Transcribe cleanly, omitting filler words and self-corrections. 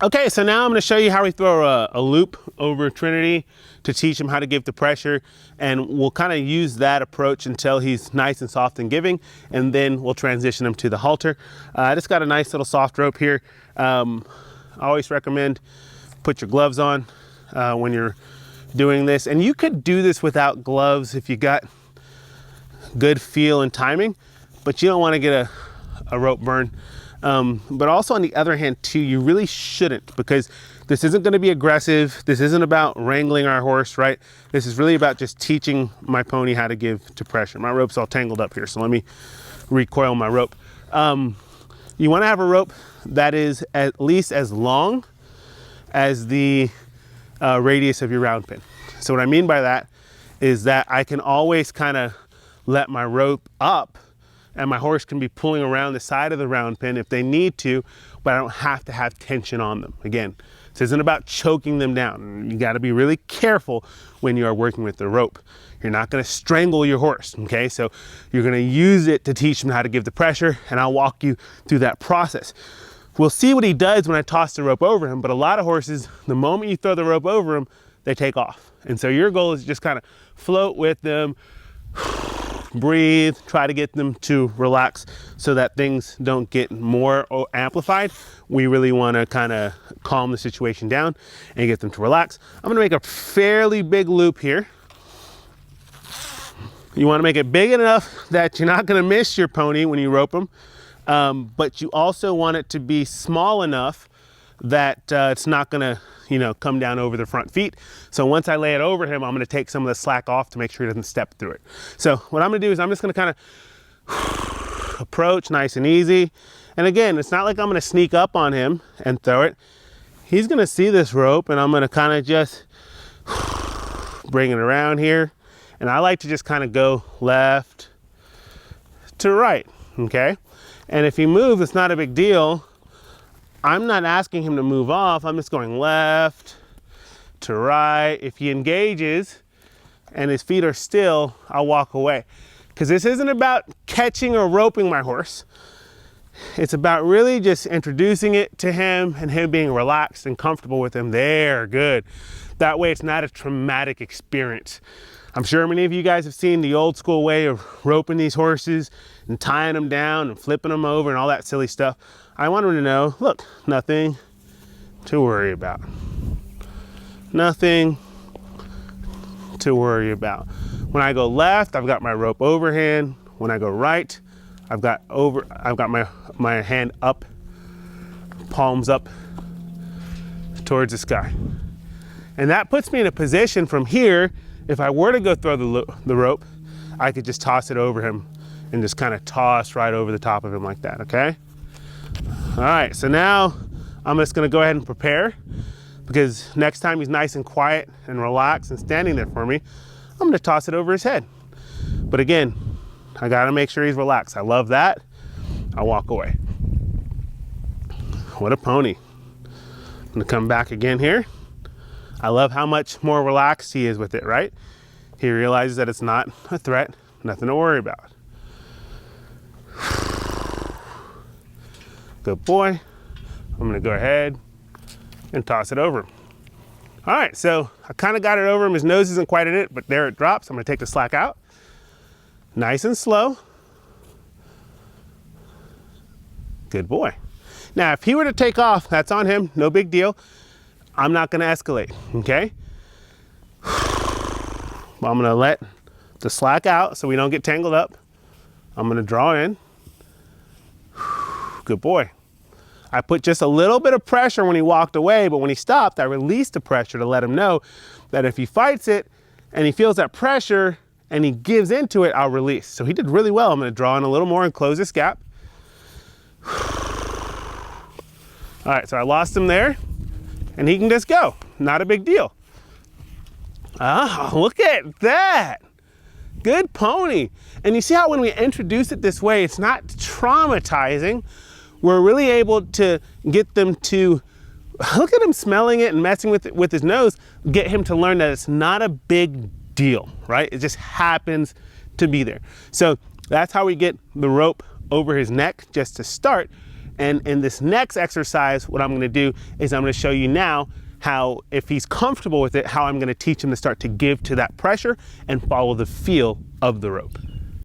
Okay, so now I'm going to show you how we throw a loop over Trinity to teach him how to give the pressure, and we'll kind of use that approach until he's nice and soft and giving, and then we'll transition him to the halter. I just got a nice little soft rope here. I always recommend put your gloves on when you're doing this, and you could do this without gloves if you got good feel and timing, but you don't want to get a rope burn. But also on the other hand too, you really shouldn't, because this isn't going to be aggressive. This isn't about wrangling our horse, right? This is really about just teaching my pony how to give to pressure. My rope's all tangled up here, so let me recoil my rope. You want to have a rope that is at least as long as the radius of your round pin. So what I mean by that is that I can always kind of let my rope up, and my horse can be pulling around the side of the round pin if they need to, but I don't have to have tension on them. Again, this isn't about choking them down. You gotta be really careful when you are working with the rope. You're not gonna strangle your horse, okay? So you're gonna use it to teach them how to give the pressure, and I'll walk you through that process. We'll see what he does when I toss the rope over him, but a lot of horses, the moment you throw the rope over them, they take off. And so your goal is just kind of float with them, breathe, try to get them to relax so that things don't get more amplified. We really want to kind of calm the situation down and get them to relax. I'm going to make a fairly big loop here. You want to make it big enough that you're not going to miss your pony when you rope them, but you also want it to be small enough that it's not going to, come down over the front feet. So once I lay it over him, I'm going to take some of the slack off to make sure he doesn't step through it. So what I'm going to do is I'm just going to kind of approach nice and easy. And again, it's not like I'm going to sneak up on him and throw it. He's going to see this rope, and I'm going to kind of just bring it around here. And I like to just kind of go left to right, okay? And if he moves, it's not a big deal. I'm not asking him to move off. I'm just going left to right. If he engages and his feet are still, I'll walk away. Because this isn't about catching or roping my horse. It's about really just introducing it to him and him being relaxed and comfortable with him. There, good. That way it's not a traumatic experience. I'm sure many of you guys have seen the old school way of roping these horses and tying them down and flipping them over and all that silly stuff. I want them to know, look, nothing to worry about. Nothing to worry about. When I go left, I've got my rope overhand. When I go right, I've got my hand up, palms up towards the sky. And that puts me in a position from here, if I were to go throw the rope, I could just toss it over him and just kind of toss right over the top of him like that, okay? All right, so now I'm just gonna go ahead and prepare, because next time he's nice and quiet and relaxed and standing there for me, I'm gonna toss it over his head. But again, I gotta make sure he's relaxed. I love that. I'll walk away. What a pony. I'm gonna come back again here. I love how much more relaxed he is with it, right? He realizes that it's not a threat, nothing to worry about. Good boy. I'm gonna go ahead and toss it over him. All right, so I kind of got it over him. His nose isn't quite in it, but there it drops. I'm gonna take the slack out. Nice and slow. Good boy. Now, if he were to take off, that's on him, no big deal. I'm not gonna escalate, okay? Well, I'm gonna let the slack out so we don't get tangled up. I'm gonna draw in. Good boy. I put just a little bit of pressure when he walked away, but when he stopped, I released the pressure to let him know that if he fights it and he feels that pressure and he gives into it, I'll release. So he did really well. I'm gonna draw in a little more and close this gap. All right, so I lost him there, and he can just go. Not a big deal. Ah, look at that. Good pony. And you see how when we introduce it this way, it's not traumatizing. We're really able to get them to, look at him smelling it and messing with it with his nose, get him to learn that it's not a big deal, right? It just happens to be there. So that's how we get the rope over his neck just to start. And in this next exercise, what I'm gonna do is I'm gonna show you now how, if he's comfortable with it, how I'm gonna teach him to start to give to that pressure and follow the feel of the rope.